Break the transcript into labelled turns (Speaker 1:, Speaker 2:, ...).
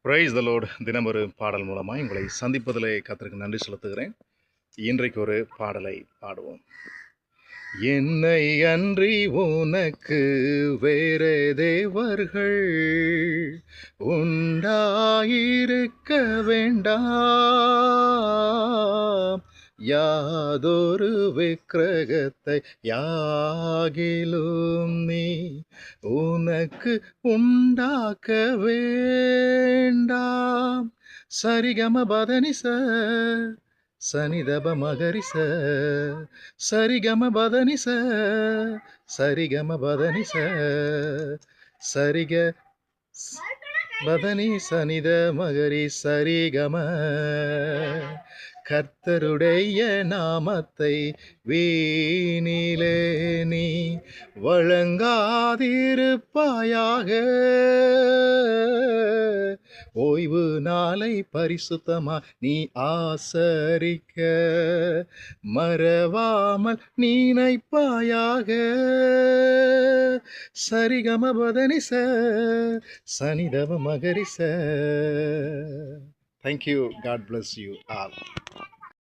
Speaker 1: Praise the Lord. தினம் ஒரு பாடல் மூலமாக உங்களை சந்திப்பதிலே கர்த்தருக்கு நன்றி செலுத்துகிறேன். இன்றைக்கு ஒரு பாடலை பாடுவோம். என்னை அன்றி உனக்கு வேறு தேவர்கள் உண்டாயிருக்க வேண்டாம், யாதொரு விக்கிரகத்தை யாகிலும் நீ உனக்கு உண்டாக்க வேண்டாம். சரிகம பதனிச சனிதப மகரிச சரிகம பதனிச சரிகம பதனிச சரிக பதனி சனித மகரி சரிகம. கர்த்தருடைய நாமத்தை வீணிலே நீ வழங்காதிருப்பாயாக, ஓய்வு நாளை பரிசுத்தமா நீ ஆசரிக்க மறவாமல் நினைப்பாயாக. சரிகம பதனிச சனிதவ மகரிச. Thank you. God bless you all.